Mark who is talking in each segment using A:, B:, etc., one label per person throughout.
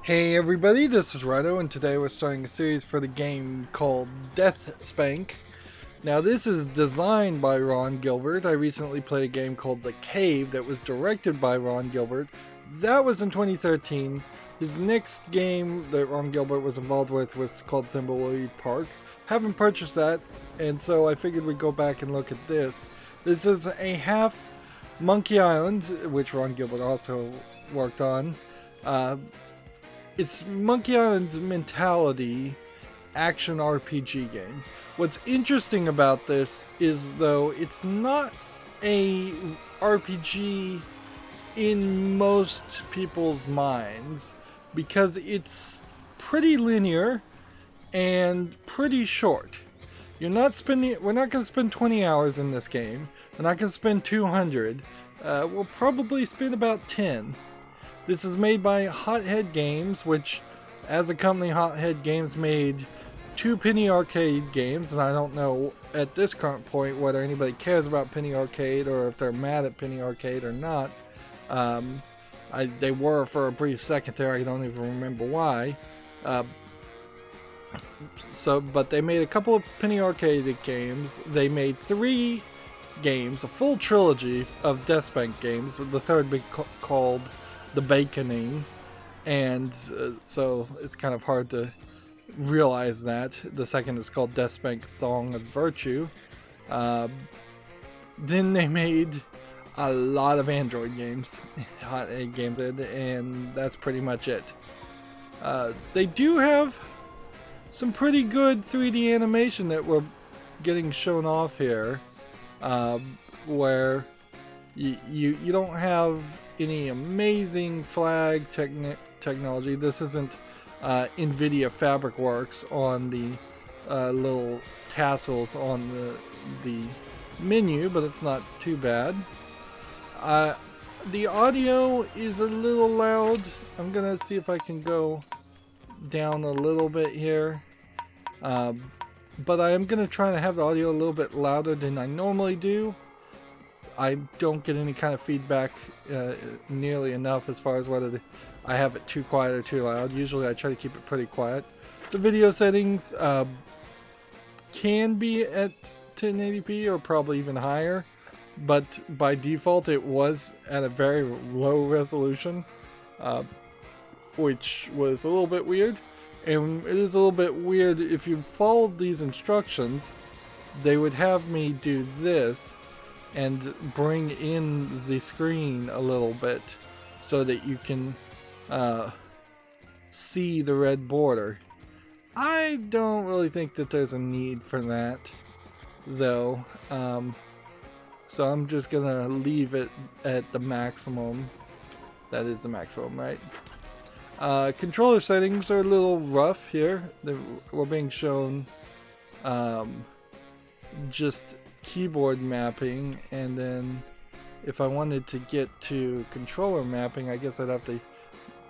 A: Hey everybody, this is Rydo, and today we're starting a series for the game called DeathSpank. Now this is designed by Ron Gilbert. I recently played a game called The Cave that was directed by Ron Gilbert. That was in 2013. His next game that Ron Gilbert was involved with was called Thimbleweed Park. Haven't purchased that, and so I figured we'd go back and look at this. This is a half Monkey Island, which Ron Gilbert also worked on. It's Monkey Island's mentality action RPG game. What's interesting about this is, though, it's not a RPG in most people's minds because it's pretty linear and pretty short. We're not going to spend 20 hours in this game. We're not going to spend 200. We'll probably spend about 10. This is made by Hothead Games, which, as a company, Hothead Games made 2 Penny Arcade games, and I don't know at this current point whether anybody cares about Penny Arcade or if they're mad at Penny Arcade or not. They were for a brief second there, I don't even remember why. But they made a couple of Penny Arcade games. They made 3 games, a full trilogy of DeathSpank games, with the third being called The Baconing, and so it's kind of hard to realize that. The second is called DeathSpank Thong of Virtue. Then they made a lot of Android games, Hot Egg games, and that's pretty much it. They do have some pretty good 3D animation that we're getting shown off here, where you don't have any amazing flag technology. This isn't NVIDIA FabricWorks on the little tassels on the menu, but it's not too bad. The audio is a little loud. I'm gonna see if I can go down a little bit here, but I am gonna try to have the audio a little bit louder than I normally do. I don't get any kind of feedback nearly enough as far as whether I have it too quiet or too loud. Usually I try to keep it pretty quiet. The video settings can be at 1080p or probably even higher, but by default it was at a very low resolution, which was a little bit weird. And it is a little bit weird. If you followed these instructions, they would have me do this and bring in the screen a little bit so that you can see the red border. I don't really think that there's a need for that, though. So I'm just gonna leave it at the maximum. That is the maximum, right? Controller settings are a little rough here. We're being shown just keyboard mapping, and then if I wanted to get to controller mapping, I guess I'd have to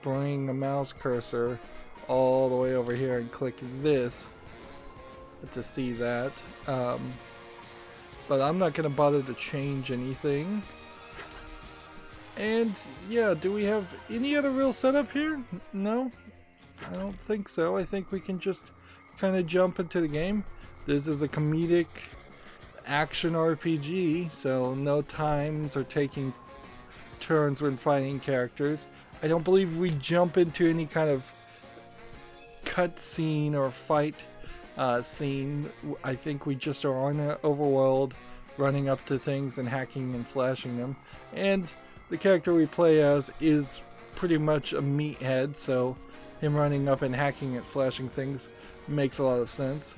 A: bring the mouse cursor all the way over here and click this to see that. But I'm not going to bother to change anything. And yeah, do we have any other real setup here? No, I don't think so. I think we can just kind of jump into the game. This is a comedic action RPG, so no times or taking turns when fighting characters. I don't believe we jump into any kind of cutscene or fight scene. I think we just are on an overworld, running up to things and hacking and slashing them. And the character we play as is pretty much a meathead, so him running up and hacking and slashing things makes a lot of sense.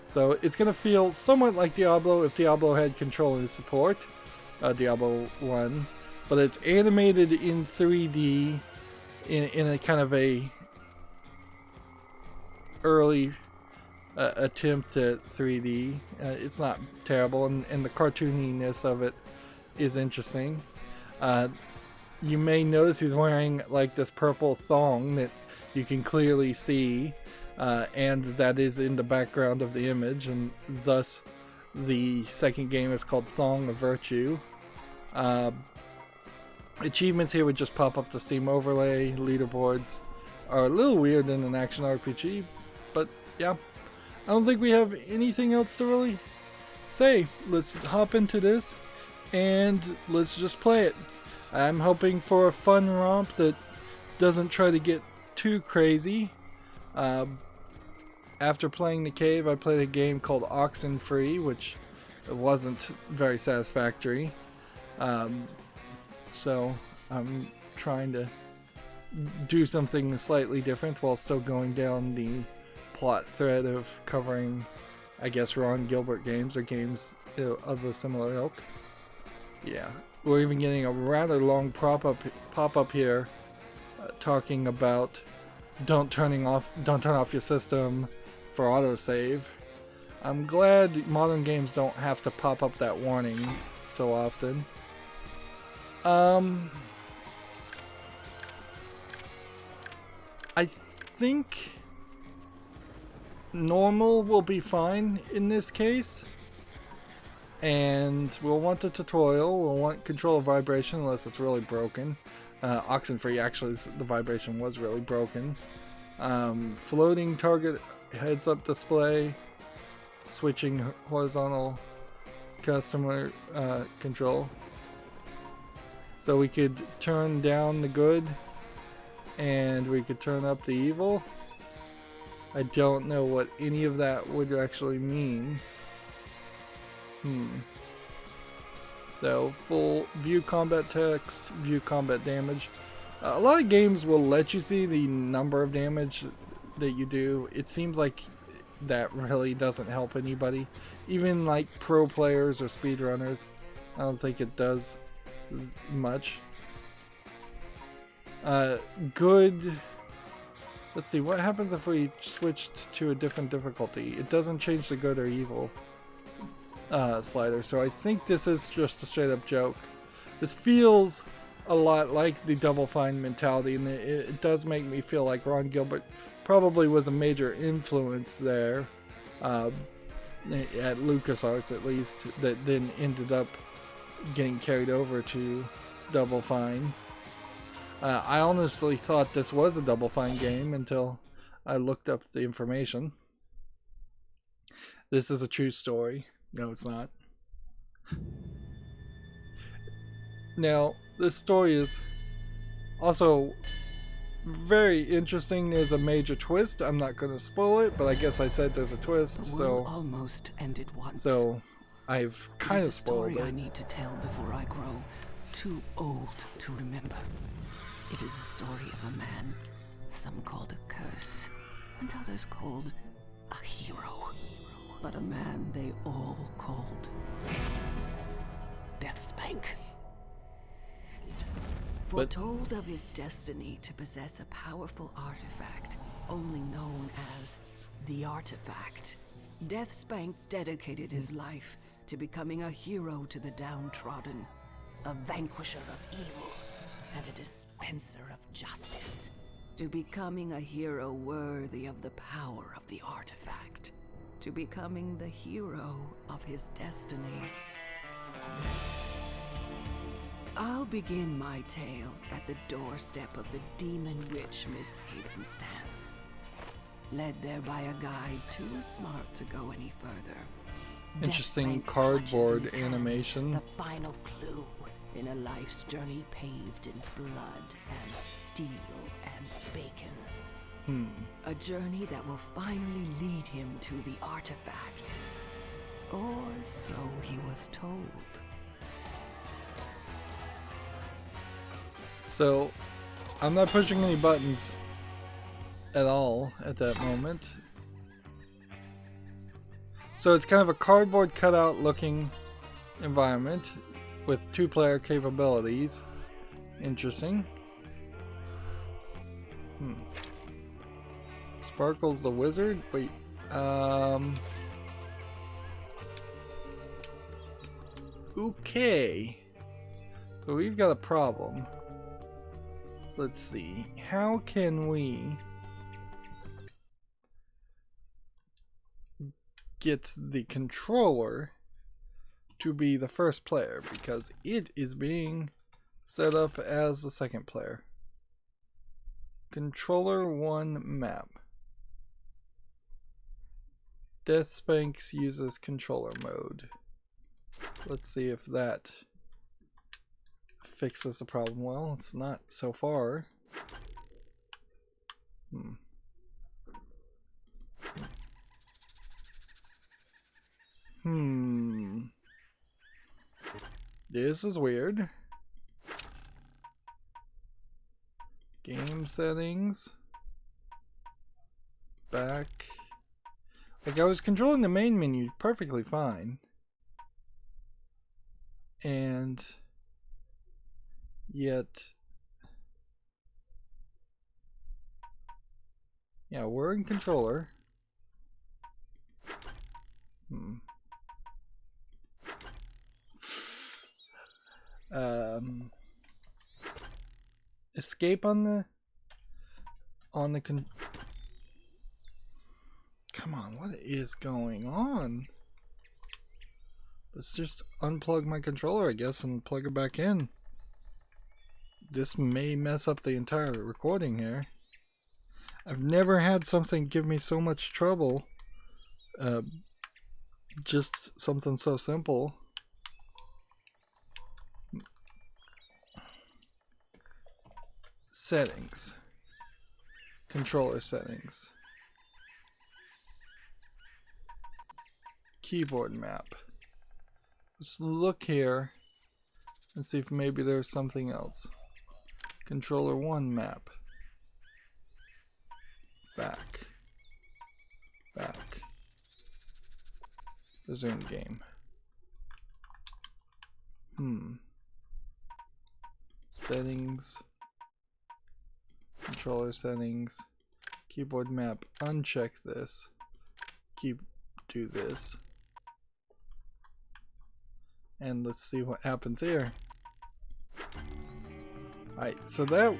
A: So it's going to feel somewhat like Diablo if Diablo had controller support, Diablo 1, but it's animated in 3D in a kind of a early attempt at 3D. It's not terrible, and the cartooniness of it is interesting. You may notice he's wearing like this purple thong that you can clearly see, and that is in the background of the image, and thus the second game is called Thong of Virtue. Achievements here would just pop up the Steam overlay, leaderboards, are a little weird in an action RPG, but yeah. I don't think we have anything else to really say. Let's hop into this and let's just play it. I'm hoping for a fun romp that doesn't try to get too crazy. After playing the cave, I played a game called Oxenfree, which wasn't very satisfactory. So I'm trying to do something slightly different while still going down the plot thread of covering, I guess, Ron Gilbert games or games of a similar ilk. Yeah, we're even getting a rather long pop-up here talking about don't turn off your system for autosave. I'm glad modern games don't have to pop up that warning so often. I think normal will be fine in this case. And we'll want the tutorial, we'll want control of vibration unless it's really broken. Oxenfree, actually, the vibration was really broken. Floating target heads up display, switching horizontal customer control. So we could turn down the good and we could turn up the evil. I don't know what any of that would actually mean. Though, full view combat text, view combat damage. A lot of games will let you see the number of damage that you do. It seems like that really doesn't help anybody. Even like pro players or speedrunners, I don't think it does much. Good. Let's see, what happens if we switched to a different difficulty? It doesn't change the good or evil slider, so I think this is just a straight up joke. This feels a lot like the Double Fine mentality, and it does make me feel like Ron Gilbert probably was a major influence there, at LucasArts at least, that then ended up getting carried over to Double Fine. I honestly thought this was a Double Fine game until I looked up the information. This is a true story. No, it's not. Now, this story is also very interesting. There's a major twist. I'm not going to spoil it, but I guess I said there's a twist, so
B: almost ended once.
A: So I've kind of spoiled it.
B: I need to tell before I grow too old to remember. It is a story of a man, some called a curse, and others called a hero. But a man they all called DeathSpank. Foretold of his destiny to possess a powerful artifact, only known as the Artifact, DeathSpank dedicated his life to becoming a hero to the Downtrodden, a Vanquisher of Evil, and a Dispenser of Justice, to becoming a hero worthy of the power of the Artifact, to becoming the hero of his destiny. I'll begin my tale at the doorstep of the demon witch Miss Havenstance, led there by a guide too smart to go any further.
A: Interesting cardboard animation.
B: The final clue in a life's journey paved in blood and steel and bacon. A journey that will finally lead him to the artifact. Or so he was told.
A: So, I'm not pushing any buttons at all at that moment. So it's kind of a cardboard cutout looking environment with 2-player capabilities. Interesting. Sparkles the wizard? Wait. Okay. So we've got a problem. Let's see. How can we get the controller to be the first player? Because it is being set up as the second player. Controller 1 map. DeathSpank uses controller mode. Let's see if that fixes the problem. Well, it's not so far. This is weird. Game settings. Back. Like, I was controlling the main menu perfectly fine. And yet, yeah, we're in controller. Escape on the come on, what is going on? Let's just unplug my controller, I guess, and plug it back in. This may mess up the entire recording here. I've never had something give me so much trouble. Just something so simple. Settings. Controller settings. Keyboard map. Let's look here and see if maybe there's something else. Controller 1 map. Back. Back. Resume game. Settings. Controller settings. Keyboard map. Uncheck this. Do this. And let's see what happens here. Alright, so that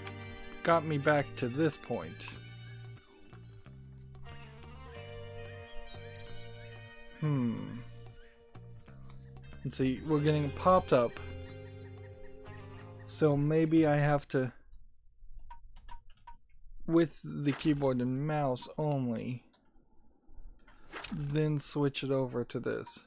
A: got me back to this point. And see, we're getting popped up. So maybe I have to, with the keyboard and mouse only, then switch it over to this.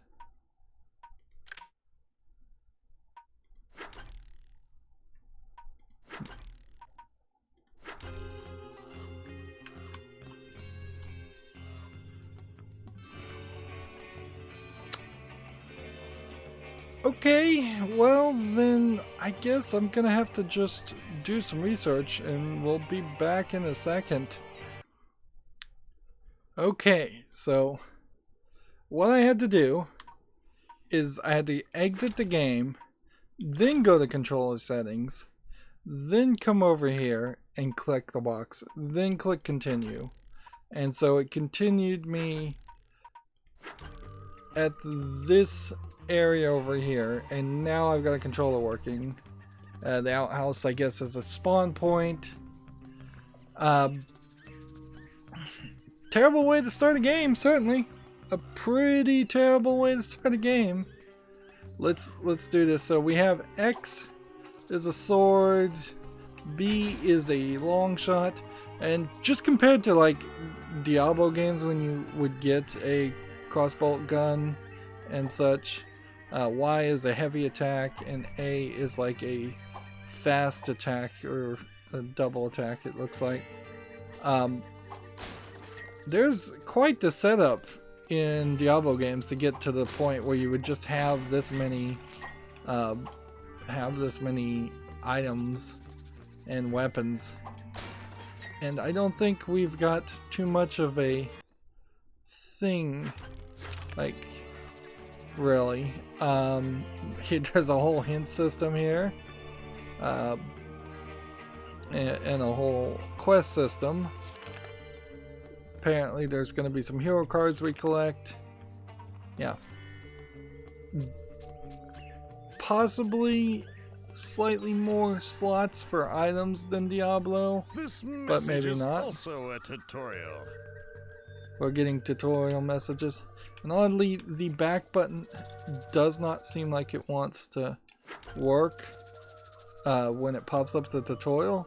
A: Okay, well then I guess I'm gonna have to just do some research and we'll be back in a second. Okay, so what I had to do is I had to exit the game, then go to controller settings, then come over here and click the box, then click continue. And so it continued me at this area over here, and now I've got a controller working. The outhouse, I guess, is a spawn point. Terrible way to start a game, certainly. A pretty terrible way to start a game. Let's do this. So we have X is a sword, B is a long shot, and just compared to like Diablo games when you would get a crossbow gun and such, Y is a heavy attack, and A is like a fast attack or a double attack, it looks like. There's quite the setup in Diablo games to get to the point where you would just have this many items and weapons, and I don't think we've got too much of a thing, like, really. There's a whole hint system here, and a whole quest system. Apparently there's going to be some hero cards we collect. Yeah. Possibly slightly more slots for items than Diablo, but maybe not.
C: Also a tutorial.
A: We're getting tutorial messages. And oddly, the back button does not seem like it wants to work when it pops up the tutorial.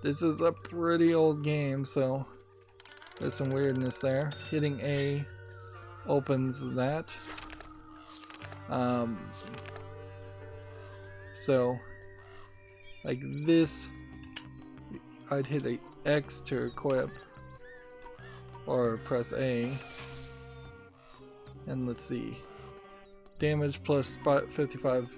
A: This is a pretty old game, so there's some weirdness there. Hitting A opens that. So, like this, I'd hit a X to equip, or press A, and let's see, damage plus 55.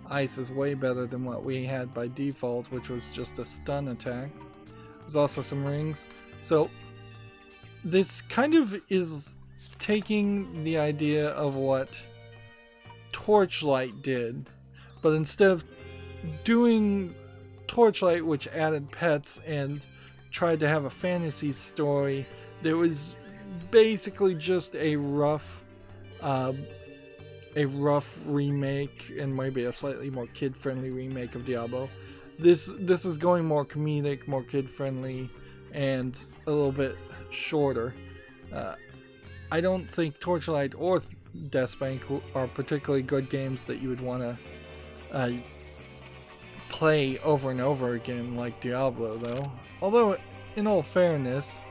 A: Ice is way better than what we had by default, which was just a stun attack. There's also some rings. So this kind of is taking the idea of what Torchlight did, but instead of doing Torchlight, which added pets and tried to have a fantasy story, there was basically just a rough remake, and maybe a slightly more kid-friendly remake of Diablo. This is going more comedic, more kid-friendly, and a little bit shorter. I don't think Torchlight or DeathSpank are particularly good games that you would want to play over and over again like Diablo, though. Although, in all fairness,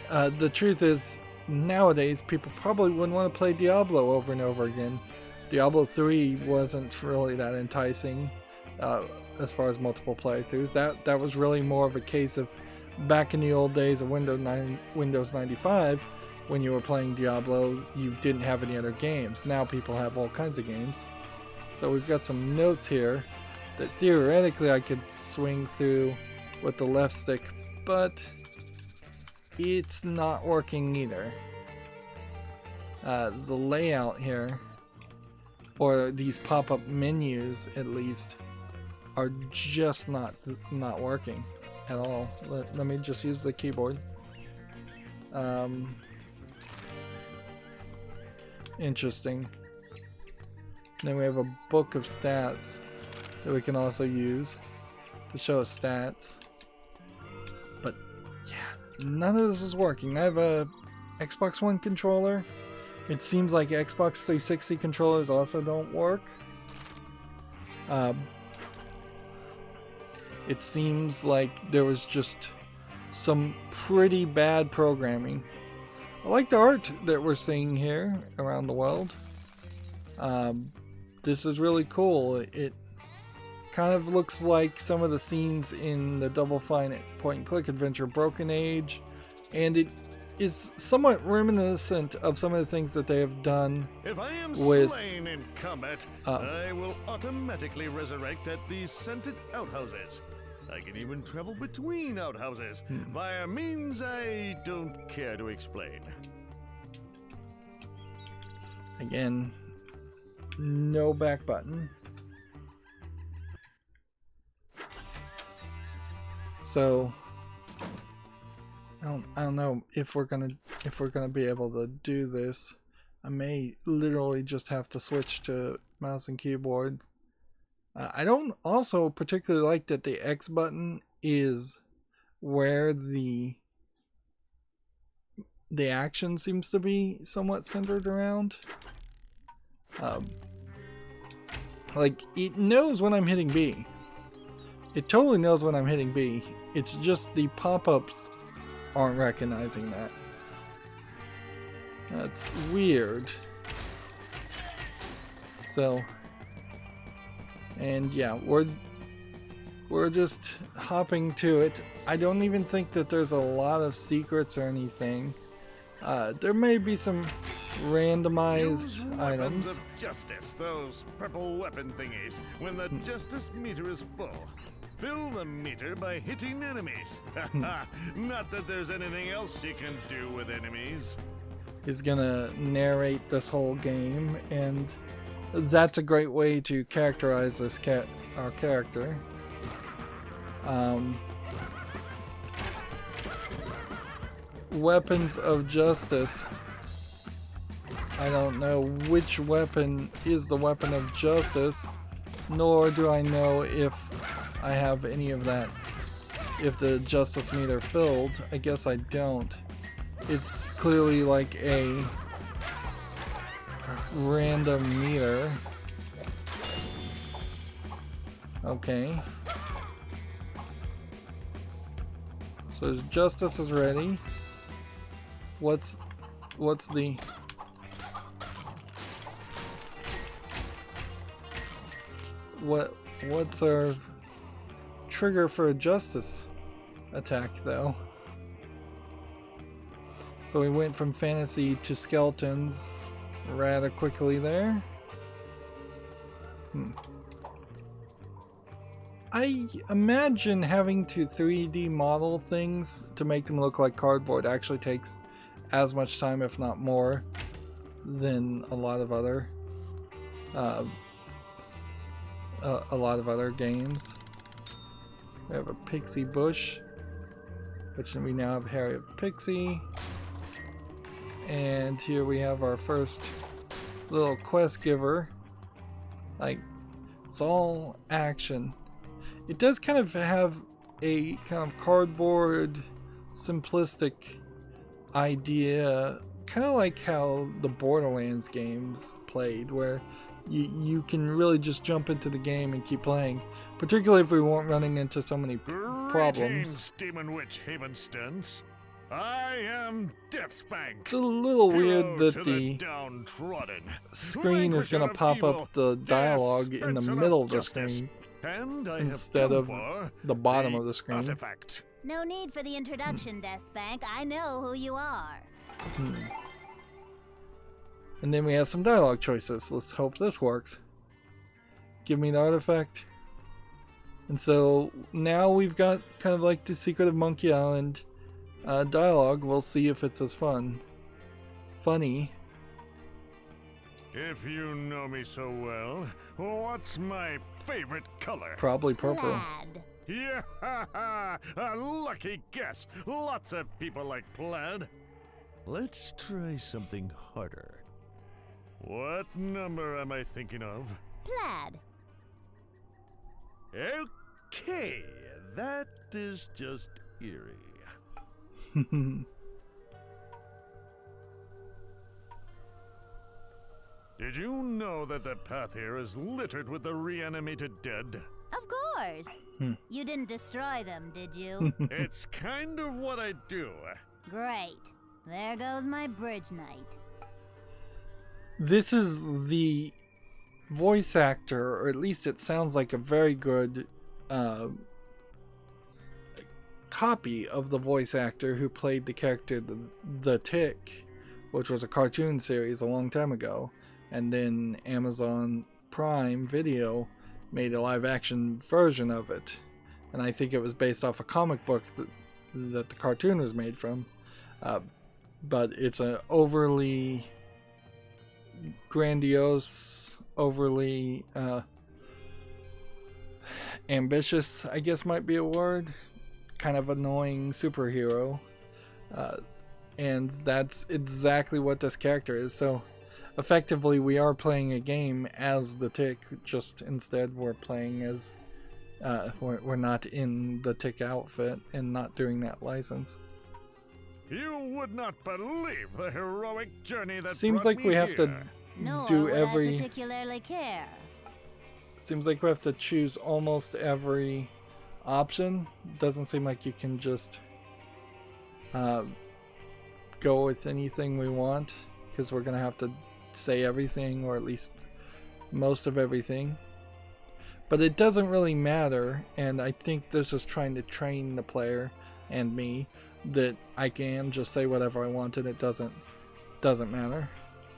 A: the truth is, nowadays people probably wouldn't want to play Diablo over and over again. Diablo 3 wasn't really that enticing as far as multiple playthroughs. That was really more of a case of back in the old days of Windows 95, when you were playing Diablo, you didn't have any other games. Now people have all kinds of games. So we've got some notes here that theoretically I could swing through with the left stick, but it's not working either. The layout here, or these pop-up menus at least, are just not working at all. Let me just use the keyboard. Interesting. Then we have a book of stats that we can also use to show us stats. But yeah, none of this is working. I have a Xbox One controller. It seems like Xbox 360 controllers also don't work. It seems like there was just some pretty bad programming. I like the art that we're seeing here around the world. This is really cool. It kind of looks like some of the scenes in the Double Fine point and click adventure Broken Age, and it is somewhat reminiscent of some of the things that they have done.
C: If I am
A: with,
C: slain in combat, I will automatically resurrect at these scented outhouses. I can even travel between outhouses via means I don't care to explain.
A: Again, no back button. So I don't know if we're gonna be able to do this. I may literally just have to switch to mouse and keyboard. I don't also particularly like that the X button is where the action seems to be somewhat centered around. Like, it knows when I'm hitting B. It totally knows when I'm hitting B. It's just the pop-ups aren't recognizing that. That's weird. So, and yeah, we're just hopping to it. I don't even think that there's a lot of secrets or anything. There may be some randomized items.
C: Of justice, those purple weapon thingies, when the justice meter is full. Fill the meter by hitting enemies. Not that there's anything else you can do with enemies.
A: He's gonna narrate this whole game, and that's a great way to characterize this our character. Weapons of justice. I don't know which weapon is the weapon of justice, nor do I know if I have any of that. If the justice meter filled, I guess I don't. It's clearly like a random meter. Okay. So Justice is ready. What's the... What's our trigger for a Justice attack, though? So we went from fantasy to skeletons rather quickly there. I imagine having to 3D model things to make them look like cardboard actually takes as much time, if not more, than a lot of other games. We have a pixie bush, which we now have Harriet Pixie, and here we have our first little quest giver. Like, it's all action. It does kind of have a kind of cardboard, simplistic idea, kind of like how the Borderlands games played, where you can really just jump into the game and keep playing, particularly if we weren't running into so many problems.
C: Greetings, Demon Witch Havenstons. I am DeathSpank.
A: It's a little weird that
C: Hello
A: the
C: to Downtrodden,
A: screen is going to
C: Vanquisher
A: pop
C: of Evil,
A: up the dialogue in the
C: Dispenser
A: middle
C: of
A: of the
C: Justice,
A: screen
C: and I
A: instead
C: have
A: of
C: come for
A: the bottom of the screen.
C: Artifact.
D: No need for the introduction, DeathSpank. I know who you are.
A: And then we have some dialogue choices. Let's hope this works. Give me the artifact. And so now we've got kind of like the Secret of Monkey Island dialogue. We'll see if it's as funny.
C: If you know me so well, what's my favorite color?
A: Probably purple.
D: Plaid.
C: Yeah, a lucky guess. Lots of people like plaid. Let's try something harder. What number am I thinking of?
D: Plaid.
C: Okay, that is just eerie. Did you know that the path here is littered with the reanimated dead?
D: Of course. You didn't destroy them, did you?
C: It's kind of what I do.
D: Great. There goes my bridge knight.
A: This is the voice actor, or at least it sounds like a very good copy of the voice actor who played the character the Tick, which was a cartoon series a long time ago, and then Amazon Prime Video made a live action version of it, and I think it was based off a comic book that the cartoon was made from, but it's an overly grandiose, overly ambitious, I guess might be a word, kind of annoying superhero, and that's exactly what this character is. So effectively we are playing a game as the Tick, just instead we're playing as we're not in the Tick outfit and not doing that license.
C: You would not believe the heroic journey that
A: Seems
C: brought
A: like
C: me
A: we have
C: here.
A: to
D: Nor
A: do
D: would I
A: every
D: particularly care.
A: Seems like we have to choose almost every option. Doesn't seem like you can just go with anything we want, because we're gonna have to say everything, or at least most of everything. But it doesn't really matter, and I think this is trying to train the player and me that I can just say whatever I want and it doesn't matter.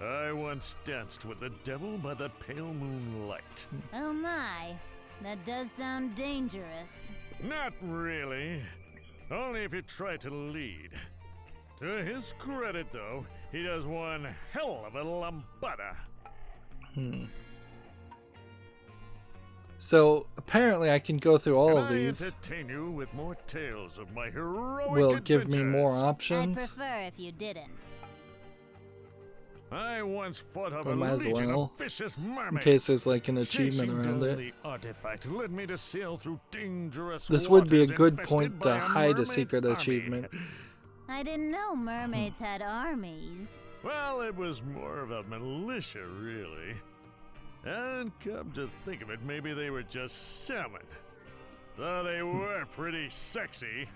C: I once danced with the devil by the pale moonlight.
D: Oh my, that does sound dangerous.
C: Not really. Only if you try to lead. To his credit, though, he does one hell of a lambada.
A: So apparently I can go through all of
C: Can I
A: these.
C: entertain you with more tales of my heroic
A: Will give me more
C: adventures?
D: I'd
A: options.
D: prefer if you didn't.
C: I once fought off
A: We
C: a
A: might as
C: legion
A: well,
C: of vicious
A: in
C: mermaids.
A: case there's like an achievement
C: Chasing
A: around
C: down
A: it.
C: the artifact led me to sail through dangerous
A: This would be a
C: waters
A: good
C: infested
A: point
C: by
A: to hide a
C: mermaid
A: secret
C: army.
A: achievement.
D: I didn't know mermaids had armies.
C: Well, it was more of a militia, really. And come to think of it, maybe they were just salmon. Though they were pretty sexy.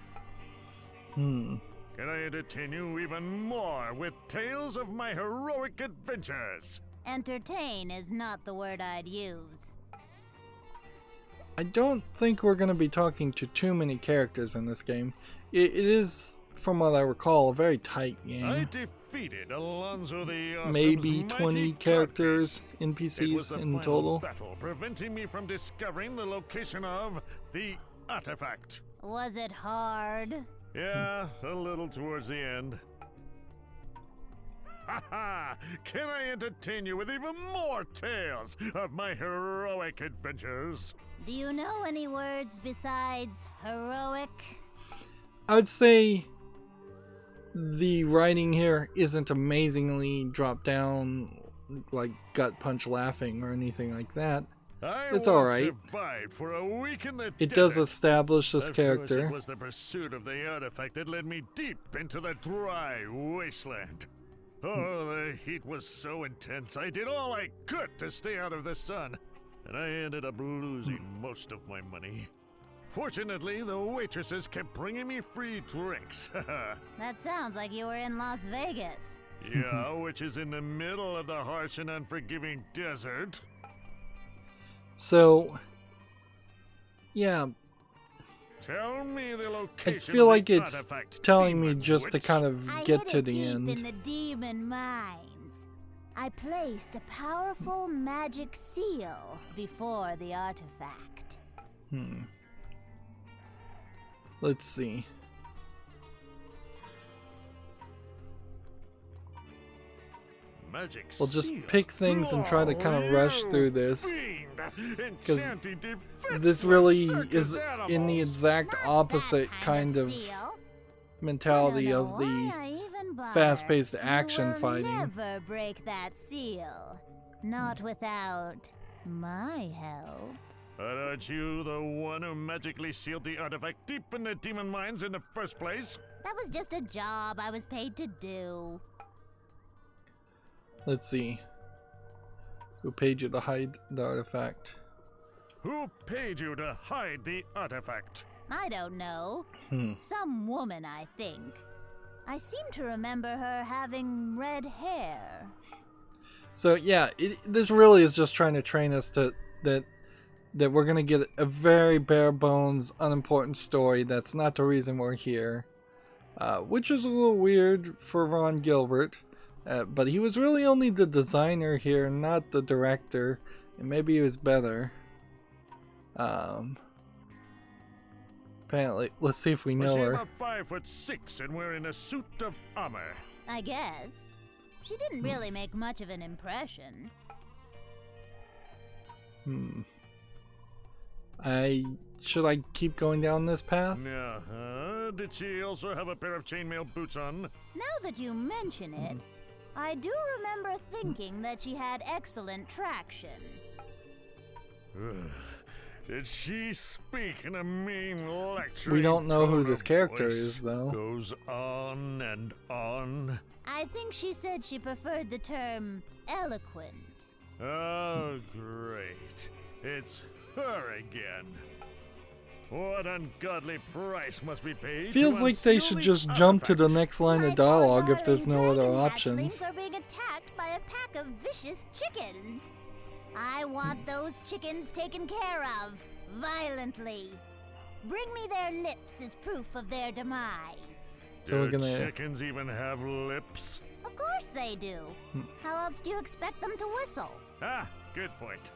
C: Can I entertain you even more with tales of my heroic adventures?
D: Entertain is not the word I'd use.
A: I don't think we're going to be talking to too many characters in this game. It is, from what I recall, a very tight
C: I
A: game.
C: defeated Alonzo the Awesome's
A: Maybe
C: mighty
A: 20
C: codpiece.
A: characters,
C: It was
A: NPCs
C: the
A: in
C: final
A: total.
C: battle, preventing me from discovering the location of the artifact.
D: Was it hard?
C: Yeah, a little towards the end. Haha! Can I entertain you with even more tales of my heroic adventures?
D: Do you know any words besides heroic?
A: I would say the writing here isn't amazingly dropped down, like gut punch laughing or anything like that. It's alright.
C: Survived for a week in the
A: It does
C: desert.
A: establish this
C: Of course,
A: character.
C: it was the pursuit of the artifact that led me deep into the dry wasteland. Oh, the heat was so intense, I did all I could to stay out of the sun, and I ended up losing most of my money. Fortunately, the waitresses kept bringing me free drinks.
D: That sounds like you were in Las Vegas.
C: Yeah, which is in the middle of the harsh and unforgiving desert.
A: So, yeah,
C: Tell me the
A: I
C: location
A: feel
C: of
A: like
C: the
A: it's
C: artifact,
A: telling me
C: demon
A: just to
C: witch.
A: kind of
D: I
A: get
D: hid
A: to
D: it
A: the
D: deep
A: end.
D: in the demon mines. I placed a powerful magic seal before the artifact.
A: Let's see.
C: Magic
A: We'll just
C: seal.
A: pick things and try to kind of rush
C: Oh,
A: through this.
C: fiend.
A: 'Cause
C: Enchanting defenseless
A: This really
C: circus
A: is in the
C: animals.
A: exact
D: Not
A: opposite
D: that
A: kind of
D: seal.
A: mentality
D: I don't
A: of
D: know
A: the
D: why I even bother.
A: fast-paced
D: You
A: action
D: will
A: fighting.
D: Never break that seal. Not without my help.
C: But aren't you the one who magically sealed the artifact deep in the demon mines in the first place?
D: That was just a job I was paid to do.
A: Let's see. Who paid you to hide the artifact?
C: Who paid you to hide the artifact?
D: I don't know. Some woman, I think. I seem to remember her having red hair.
A: So yeah, this really is just trying to train us to that we're gonna get a very bare bones, unimportant story. That's not the reason we're here, which is a little weird for Ron Gilbert. But he was really only the designer here, not the director, and maybe he was better. Apparently, let's see if we
C: Was
A: know
C: she
A: her.
C: about 5'6" and wearing a suit of armor?
D: I guess. She didn't really make much of an impression.
A: Should I keep going down this path?
C: Did she also have a pair of chainmail boots on?
D: Now that you mention it, I do remember thinking that she had excellent traction.
C: Did she speak in a mean lecture?
A: We don't know who this character is, though.
C: Goes on and on.
D: I think she said she preferred the term eloquent.
C: Oh, great. It's her again. What ungodly price must be paid?
A: Feels
C: to
A: like they
C: unseal
A: should
C: the
A: just jump to the
C: artifact?
A: next line
D: My
A: of
D: poor
A: dialogue if there's
D: darling
A: no other
D: dragon
A: options.
D: hatchlings are being attacked by a pack of vicious chickens. I want those chickens taken care of, violently. Bring me their lips as proof of their demise.
A: So we're
C: Do
A: gonna.
C: chickens even have lips?
D: Of course they do. How else do you expect them to whistle?
C: Ah, good point.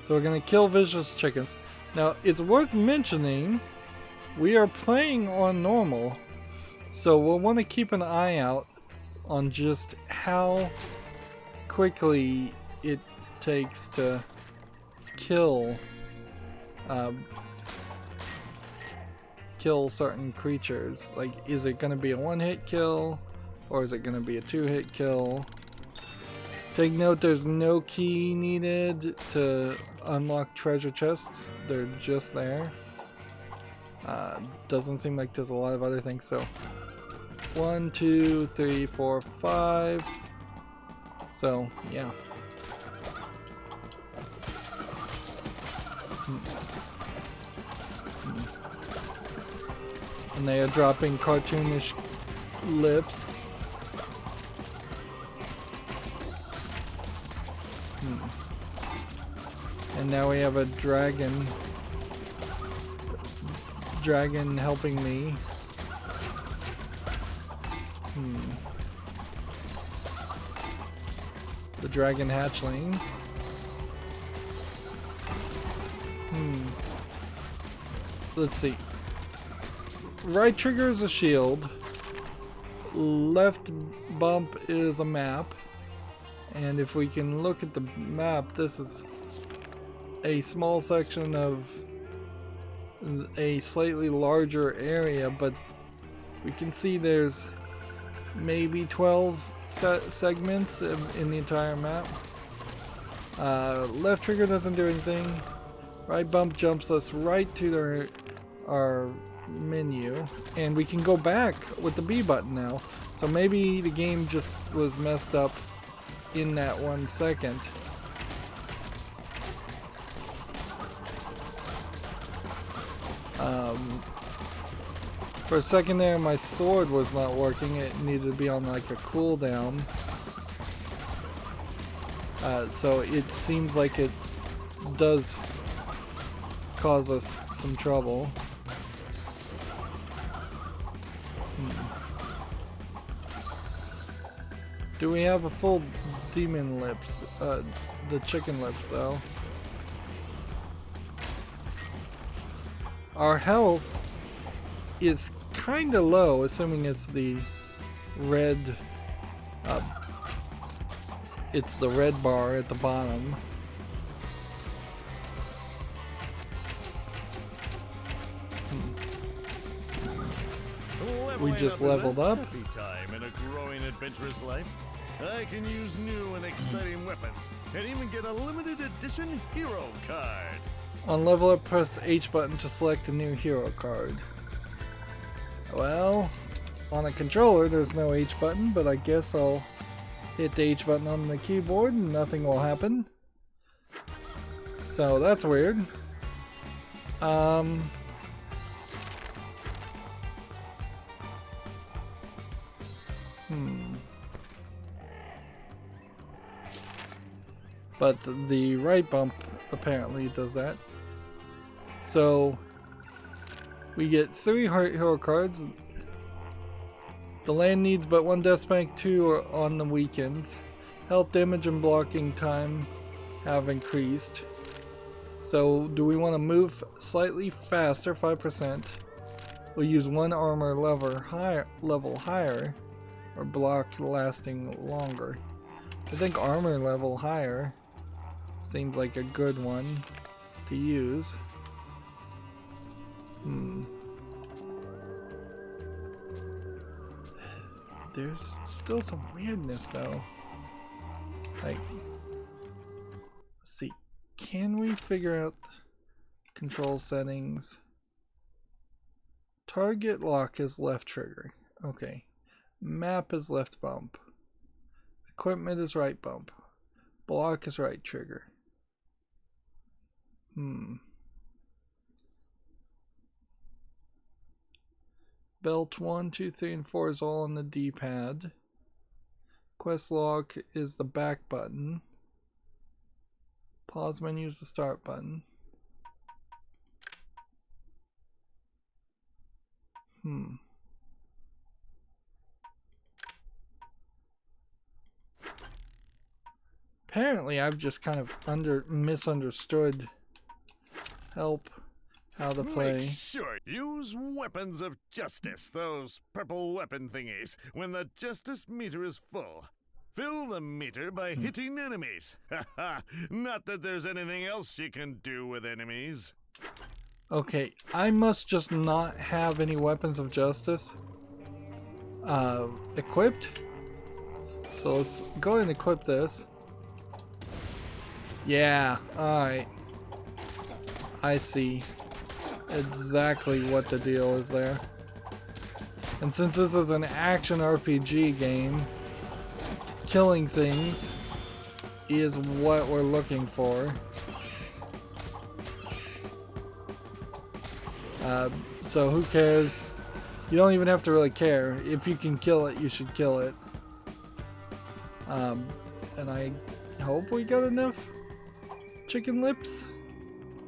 A: So we're gonna kill vicious chickens. Now it's worth mentioning we are playing on normal, so we'll want to keep an eye out on just how quickly it takes to kill certain creatures. Like, is it gonna be a one-hit kill, or is it gonna be a two-hit kill? Take note, there's no key needed to unlock treasure chests. They're just there. Doesn't seem like there's a lot of other things, so 1, 2, 3, 4, 5. So, yeah. And they are dropping cartoonish lips. And now we have a dragon. Dragon helping me. The dragon hatchlings. Let's see. Right trigger is a shield. Left bump is a map. And if we can look at the map, this is a small section of a slightly larger area, but we can see there's maybe 12 segments in the entire map. Left trigger doesn't do anything. Right bump jumps us right to our menu, and we can go back with the B button now. So maybe the game just was messed up in that 1 second. For a second there, my sword was not working. It needed to be on like a cooldown. So it seems like it does cause us some trouble. Do we have a full demon lips? The chicken lips though. Our health is kinda low, assuming it's the red it's the red bar at the bottom. We just leveled up.
C: Happy time in a growing adventurous life. I can use new and exciting weapons and even get a limited edition hero card.
A: On level up, press H button to select a new hero card. Well, on a controller there's no H button, but I guess I'll hit the H button on the keyboard and nothing will happen. So that's weird. But the right bump apparently does that. So we get 3 hero cards. The land needs but 1 DeathSpank, 2 on the weekends. Health, damage, and blocking time have increased. So do we want to move slightly faster, 5%? We'll use 1 armor level higher, or block lasting longer. I think armor level higher seems like a good one to use. There's still some weirdness though. Like, let's see. Can we figure out control settings? Target lock is left trigger. Okay. Map is left bump. Equipment is right bump. Block is right trigger. Belt 1, 2, 3, and 4 is all on the D-pad. Quest log is the back button. Pause menu is the start button. Apparently I've just kind of misunderstood how to play.
C: Make sure use weapons of justice, those purple weapon thingies, when the justice meter is full. Fill the meter by hitting enemies. Not that there's anything else you can do with enemies.
A: Okay, I must just not have any weapons of justice equipped. So let's go ahead and equip this. Yeah, alright. I see exactly what the deal is there. And since this is an action RPG game, killing things is what we're looking for. So who cares You don't even have to really care. If you can kill it, you should kill it. And I hope we got enough chicken lips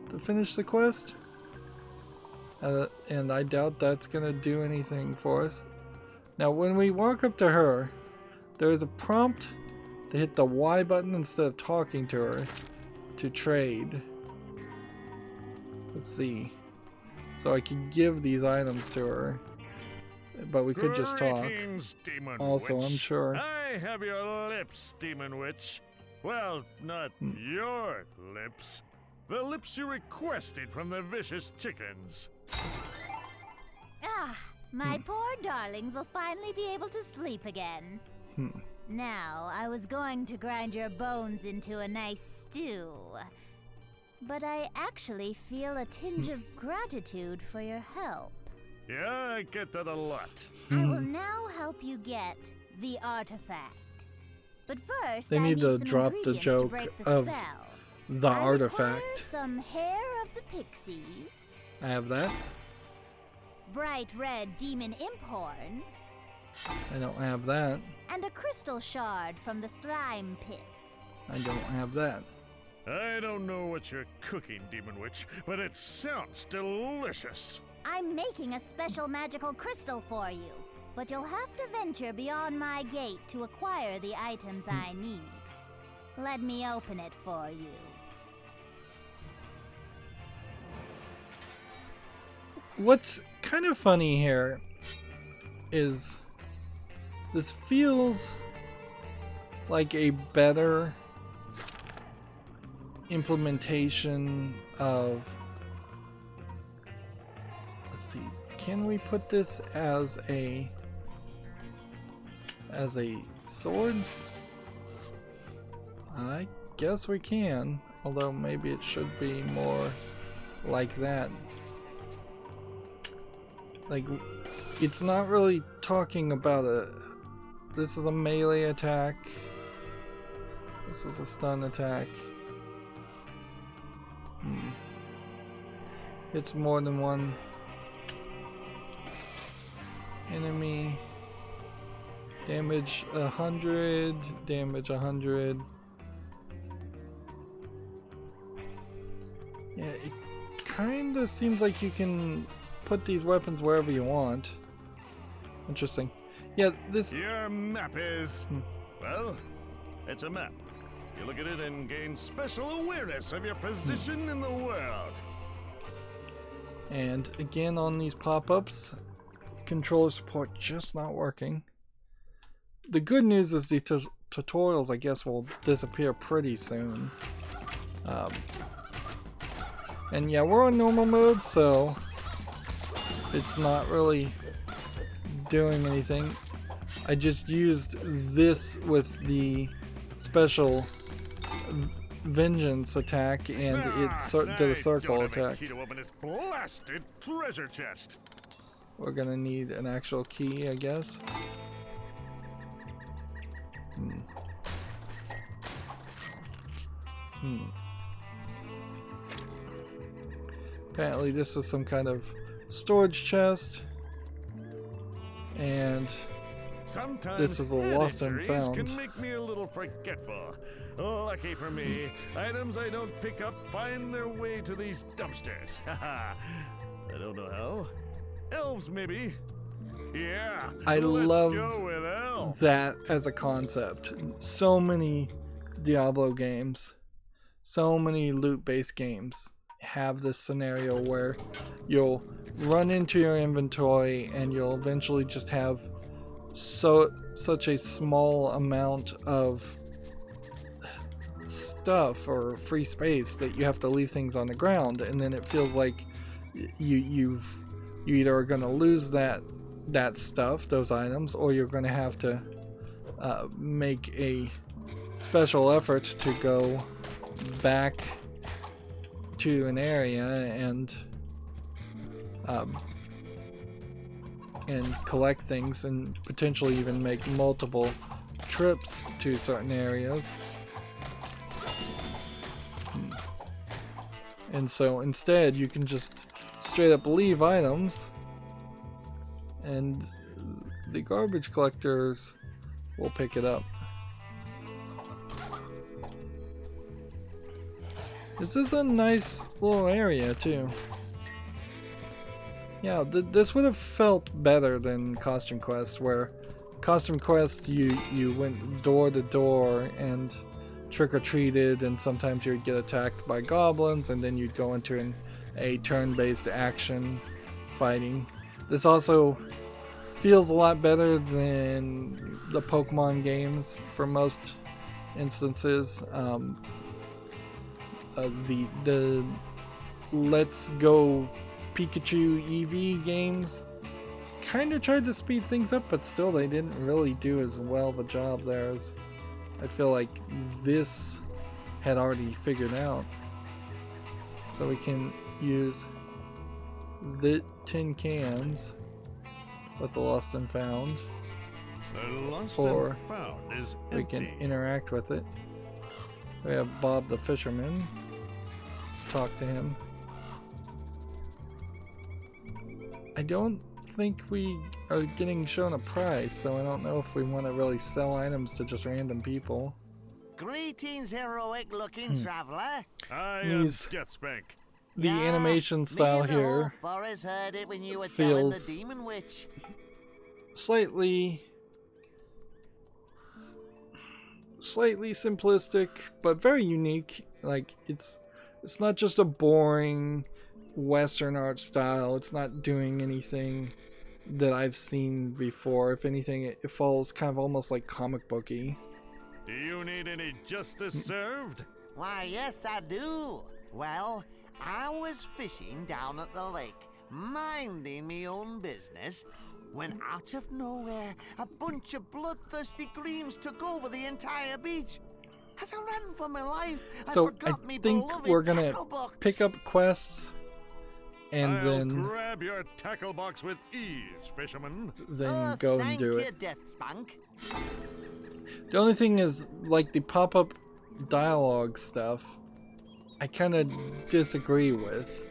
A: to finish the quest. And I doubt that's gonna do anything for us. Now when we walk up to her, there is a prompt to hit the Y button instead of talking to her to trade. Let's see. So I could give these items to her, but we could just talk.
C: Greetings, Demon
A: Also,
C: Witch.
A: I'm sure.
C: I have your lips, Demon Witch. Well, not your lips. The lips you requested from the vicious chickens.
D: Ah, my poor darlings will finally be able to sleep again. Now, I was going to grind your bones into a nice stew, but I actually feel a tinge of gratitude for your help.
C: Yeah, I get that a lot.
D: I will now help you get the artifact. But first,
A: They
D: I
A: need to
D: some
A: drop the
D: ingredients
A: joke
D: to break the
A: of
D: spell.
A: the
D: I require
A: artifact.
D: some hair of the pixies,
A: I have that.
D: bright red demon imp horns,
A: I don't have that.
D: and a crystal shard from the slime pits.
A: I don't have that.
C: I don't know what you're cooking, Demon Witch, but it sounds delicious.
D: I'm making a special magical crystal for you, but you'll have to venture beyond my gate to acquire the items I need. Let me open it for you.
A: What's kind of funny here is this feels like a better implementation of, let's see, can we put this as a sword? I guess we can, although maybe it should be more like that. Like, it's not really talking about this is a melee attack. This is a stun attack. It's more than one enemy. Damage 100, damage 100. Yeah, it kinda seems like you can put these weapons wherever you want. Interesting. Yeah, this...
C: Your map is... well, it's a map. You look at it and gain special awareness of your position in the world.
A: And again on these pop-ups, controller support just not working. The good news is the tutorials, I guess, will disappear pretty soon. And yeah, we're on normal mode, so it's not really doing anything. I just used this with the special vengeance attack, and it did a circle attack.
C: To open this blasted treasure chest.
A: We're gonna need an actual key, I guess. Apparently this is some kind of storage chest, and
C: Sometimes
A: this is a lost and
C: injuries
A: found.
C: can make me a little forgetful. Lucky for me, items I don't pick up find their way to these dumpsters. Haha. I don't know how. Elves, maybe. Yeah.
A: I
C: let's
A: love
C: go with elves.
A: that as a concept. So many Diablo games, so many loot-based games have this scenario where you'll run into your inventory and you'll eventually just have such a small amount of stuff or free space that you have to leave things on the ground, and then it feels like you either are going to lose that stuff, those items, or you're going to have to make a special effort to go back to an area and collect things, and potentially even make multiple trips to certain areas. And so instead you can just straight up leave items and the garbage collectors will pick it up. This is a nice little area too. Yeah, this would have felt better than Costume Quest, where Costume Quest you went door to door and trick-or-treated, and sometimes you'd get attacked by goblins, and then you'd go into a turn-based action fighting. This also feels a lot better than the Pokemon games for most instances. The Let's Go Pikachu Eevee games kind of tried to speed things up, but still they didn't really do as well of a job there as I feel like this had already figured out. So we can use the tin cans with the lost and found, or we can interact with it. We have Bob the fisherman. Let's talk to him. I don't think we are getting shown a price, so I don't know if we want to really sell items to just random people.
E: Greetings, heroic-looking traveler.
C: I am DeathSpank.
A: The animation style here
E: heard it when you were
A: feels
E: telling the demon witch.
A: slightly simplistic, but very unique. Like it's not just a boring Western art style. It's not doing anything that I've seen before. If anything, it falls kind of almost like comic booky.
C: Do you need any justice served?
E: Why, yes, I do. Well, I was fishing down at the lake, minding me own business, when out of nowhere, a bunch of bloodthirsty greens took over the entire beach. As I ran for my life,
A: So I think we're gonna pick up quests and
C: I'll
A: then
C: grab your tackle box with ease, fisherman.
A: go and do
E: thank
A: it.
E: you, DeathSpank.
A: The only thing is, like the pop-up dialogue stuff, I kind of disagree with,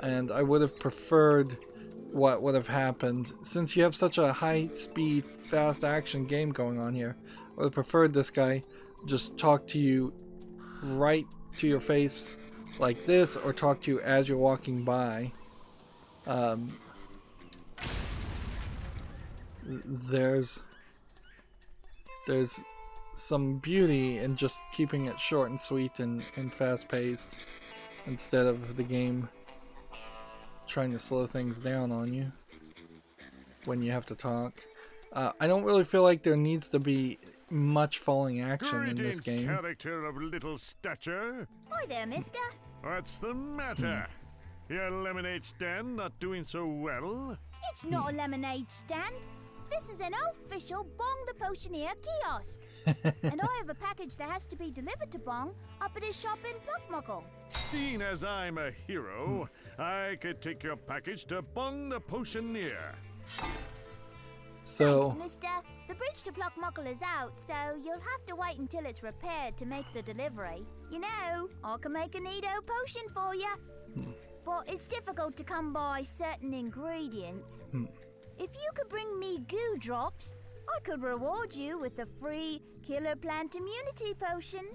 A: and I would have preferred what would have happened. Since you have such a high-speed, fast-action game going on here, I would have preferred this guy just talk to you right to your face like this, or talk to you as you're walking by. There's some beauty in just keeping it short and sweet and fast-paced, instead of the game trying to slow things down on you when you have to talk. I don't really feel like there needs to be much falling action in this game.
C: Character of little stature.
D: Hi there, mister.
C: What's the matter? Your lemonade stand not doing so well?
D: It's not a lemonade stand. This is an official Bong the Potioneer kiosk. And I have a package that has to be delivered to Bong up at his shop in Pluckmuckle.
C: Seeing as I'm a hero, I could take your package to Bong the Potioneer.
A: So,
D: Thanks, mister. The bridge to Pluckmuckle is out, so you'll have to wait until it's repaired to make the delivery. You know, I can make a neato potion for you. But it's difficult to come by certain ingredients. If you could bring me goo drops, I could reward you with a free killer plant immunity potion.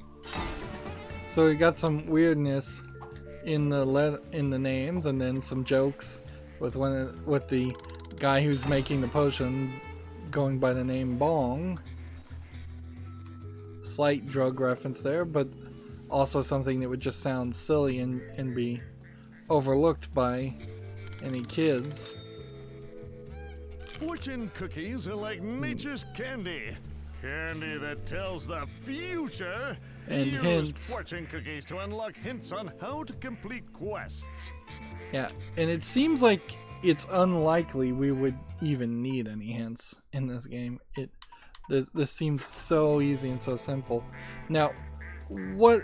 A: so we got some weirdness in the names, and then some jokes with the guy who's making the potion going by the name Bong. Slight drug reference there, but also something that would just sound silly and be overlooked by any kids.
C: Fortune cookies are like nature's candy. Candy that tells the future.
A: And
C: Use
A: hints.
C: fortune cookies to unlock hints on how to complete quests.
A: Yeah, and it seems like it's unlikely we would even need any hints in this game. This seems so easy and so simple. Now, what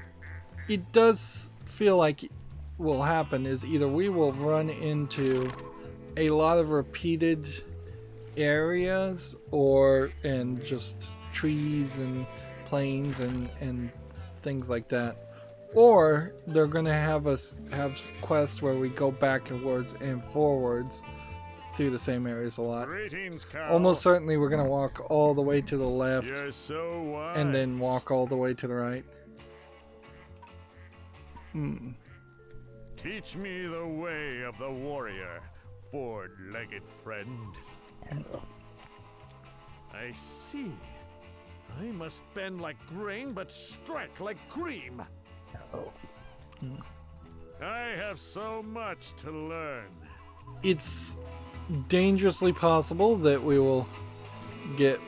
A: it does feel like will happen is either we will run into a lot of repeated areas, and just trees and plains and things like that, or they're gonna have us have quests where we go backwards and forwards through the same areas a lot.
C: Greetings, cow.
A: Almost certainly we're gonna walk all the way to the left
C: You're so wise.
A: and then walk all the way to the right.
C: Teach me the way of the warrior, four-legged friend. I see. I must bend like grain, but strike like cream. I have so much to learn.
A: It's dangerously possible that we will get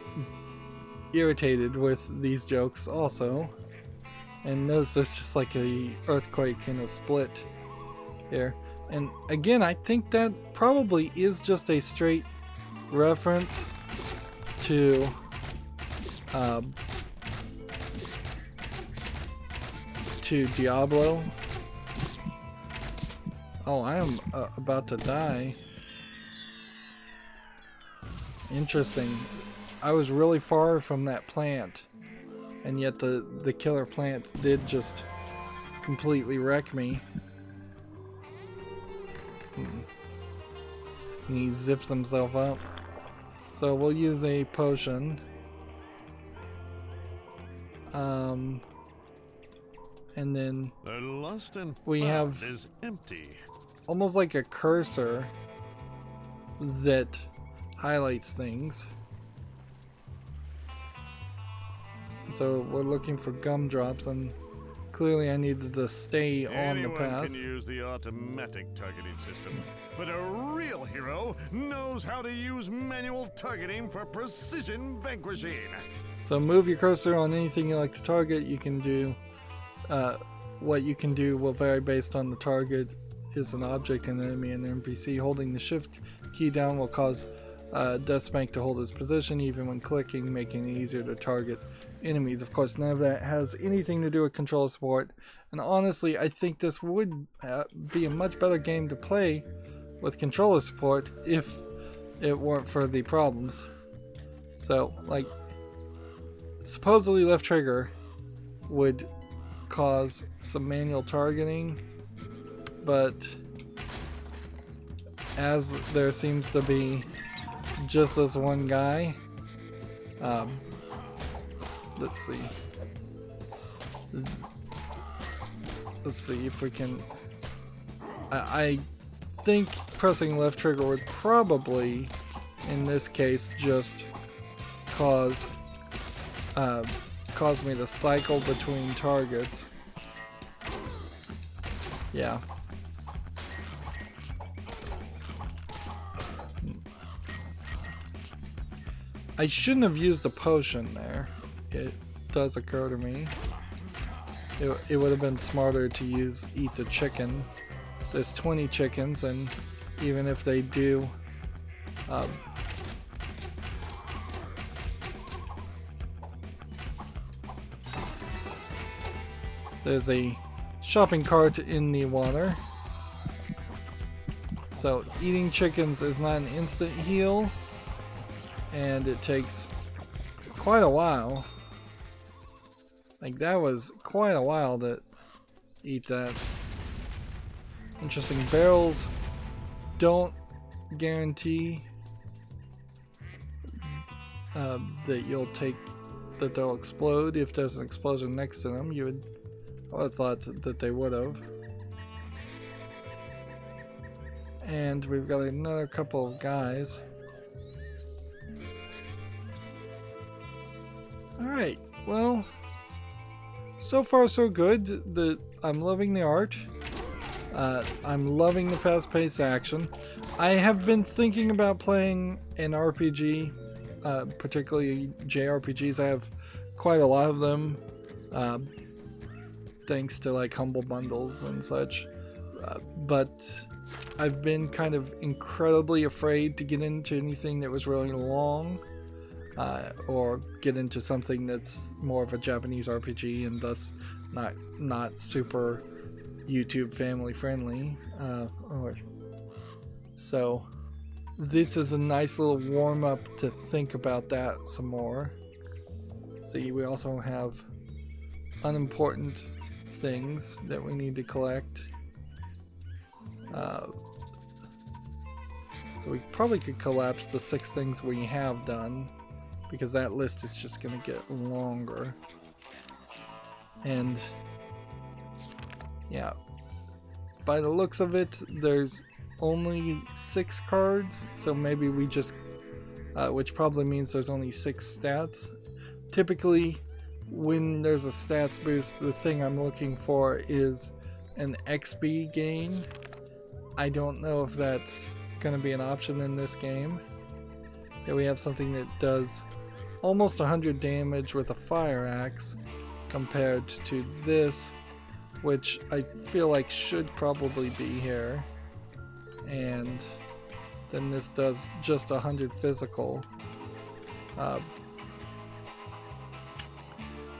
A: irritated with these jokes also. And notice there's just like a earthquake and a split here. And again, I think that probably is just a straight reference to Diablo. Oh, I am about to die. Interesting. I was really far from that plant, and yet the killer plant did just completely wreck me. And he zips himself up. So we'll use a potion. And then
C: The lust and
A: we
C: found
A: have
C: is empty.
A: almost like a cursor that highlights things. So we're looking for gumdrops, and clearly I needed to stay on the
C: Anyone
A: path.
C: can use the automatic targeting system, but a real hero knows how to use manual targeting for precision vanquishing.
A: So move your cursor on anything you like to target. You can do what you can do will vary based on the target is an object, an enemy, and an NPC. Holding the shift key down will cause DeathSpank to hold his position even when clicking, making it easier to target enemies. Of course, none of that has anything to do with controller support, and honestly I think this would be a much better game to play with controller support if it weren't for the problems. So like, supposedly left trigger would cause some manual targeting, but as there seems to be just this one guy, let's see if we can. I think pressing left trigger would probably in this case just cause me to cycle between targets. Yeah. I shouldn't have used a potion there. It does occur to me. It would have been smarter to eat the chicken. There's 20 chickens, and even if they do there's a shopping cart in the water. So eating chickens is not an instant heal, and it takes quite a while. Like, that was quite a while to eat that. Interesting. Barrels don't guarantee that they'll explode if there's an explosion next to them. I would have thought that they would have. And we've got another couple of guys. Alright, well, so far so good. I'm loving the art. I'm loving the fast-paced action. I have been thinking about playing an RPG, particularly JRPGs. I have quite a lot of them, thanks to like Humble Bundles and such. But I've been kind of incredibly afraid to get into anything that was really long, or get into something that's more of a Japanese RPG and thus not super YouTube family friendly. So this is a nice little warm up to think about that some more. See, we also have unimportant things that we need to collect. So we probably could collapse the 6 things we have done, because that list is just going to get longer. And yeah, by the looks of it, there's only 6 cards, so maybe we just, which probably means there's only 6 stats. Typically, when there's a stats boost, the thing I'm looking for is an XP gain. I don't know if that's going to be an option in this game. Here we have something that does almost 100 damage with a fire axe compared to this, which I feel like should probably be here. And then this does just 100 physical.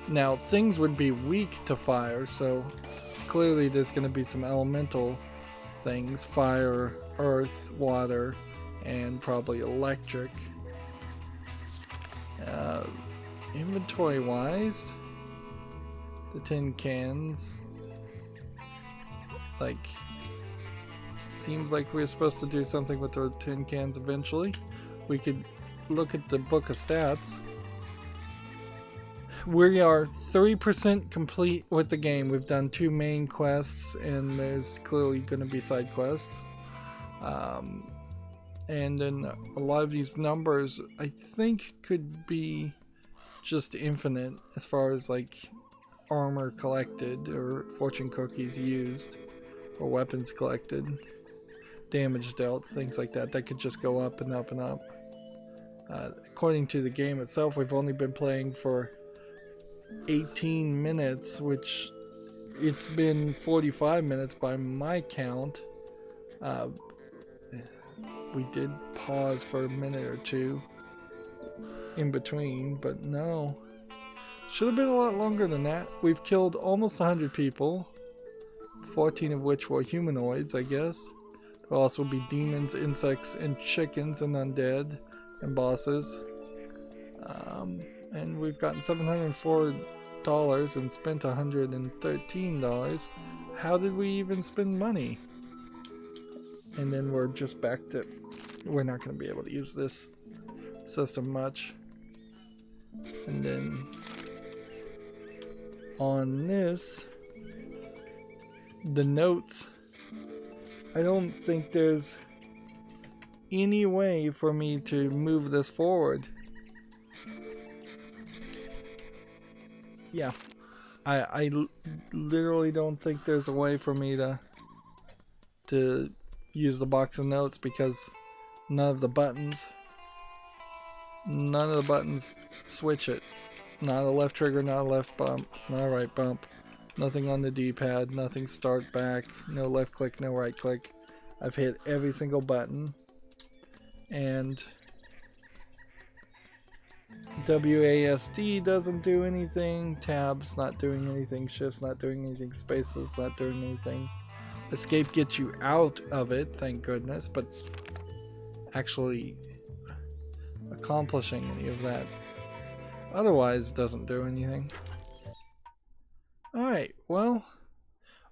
A: Now things would be weak to fire, so clearly there's going to be some elemental things: fire, earth, water, and probably electric. Inventory wise, the tin cans, like, seems like we're supposed to do something with the tin cans eventually. We could look at the book of stats. We are 3% complete with the game. We've done 2 main quests, and there's clearly going to be side quests. And then a lot of these numbers, I think, could be just infinite as far as like armor collected or fortune cookies used or weapons collected, damage dealt, things like that. That could just go up and up and up. According to the game itself, we've only been playing for 18 minutes, which it's been 45 minutes by my count. We did pause for a minute or 2 in between, but no. Should have been a lot longer than that. We've killed almost 100 people, 14 of which were humanoids, I guess. There'll also be demons, insects, and chickens, and undead, and bosses. And we've gotten $704 and spent $113. How did we even spend money? And then we're just back to, we're not going to be able to use this system much. And then on this, the notes, I don't think there's any way for me to move this forward. Yeah, I literally don't think there's a way for me to use the box of notes, because none of the buttons switch it. Not a left trigger, not a left bump, not a right bump, nothing on the D-pad, nothing start back, no left click, no right click. I've hit every single button, and WASD doesn't do anything, tabs not doing anything, shifts not doing anything, spaces not doing anything. Escape gets you out of it, thank goodness, but actually accomplishing any of that otherwise doesn't do anything. Alright, well,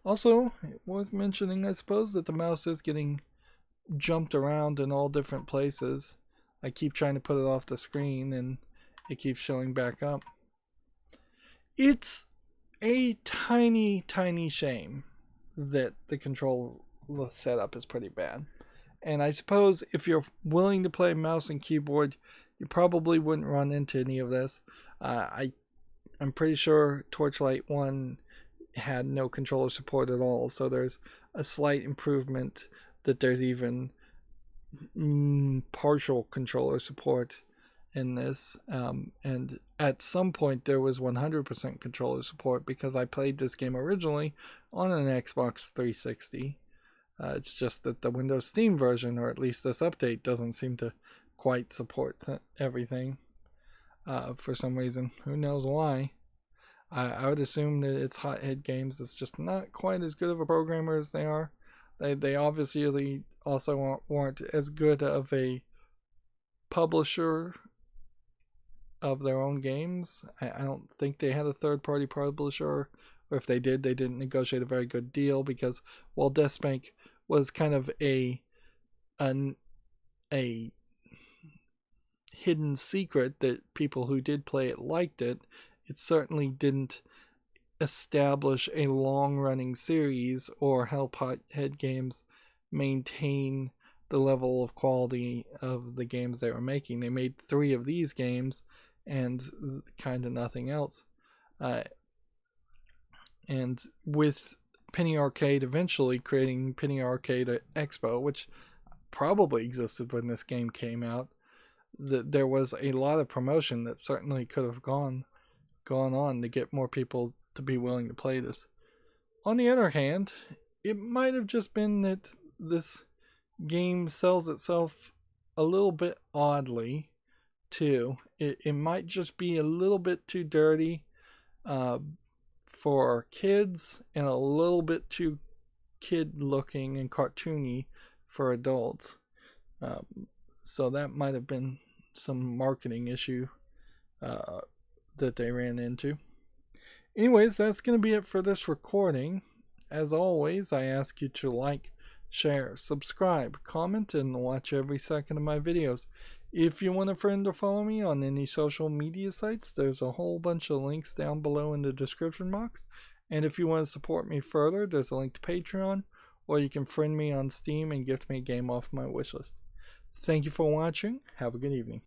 A: also worth mentioning, I suppose, that the mouse is getting jumped around in all different places. I keep trying to put it off the screen and it keeps showing back up. It's a tiny shame that the control setup is pretty bad. And I suppose if you're willing to play mouse and keyboard, you probably wouldn't run into any of this. I'm pretty sure Torchlight 1 had no controller support at all, so there's a slight improvement that there's even partial controller support in this. And at some point there was 100% controller support, because I played this game originally on an Xbox 360. It's just that the Windows Steam version, or at least this update, doesn't seem to quite support everything for some reason. Who knows why? I would assume that it's Hothead Games. It's just not quite as good of a programmer as they are. They obviously also weren't as good of a publisher of their own games. I don't think they had a third-party publisher, or if they did, they didn't negotiate a very good deal, because while DeathSpank was kind of a a hidden secret that people who did play it liked it. It certainly didn't establish a long-running series or help Head Games maintain the level of quality of the games they were making. They made 3 of these games and kind of nothing else. And with Penny Arcade eventually creating Penny Arcade Expo, which probably existed when this game came out, there was a lot of promotion that certainly could have gone on to get more people to be willing to play this. On the other hand, it might have just been that this game sells itself a little bit oddly too. It might just be a little bit too dirty for kids and a little bit too kid looking and cartoony for adults. So that might have been some marketing issue that they ran into. Anyways, that's going to be it for this recording. As always, I ask you to like, share, subscribe, comment, and watch every second of my videos. If you want a friend to follow me on any social media sites, there's a whole bunch of links down below in the description box. And if you want to support me further, there's a link to Patreon, or you can friend me on Steam and gift me a game off my wishlist. Thank you for watching. Have a good evening.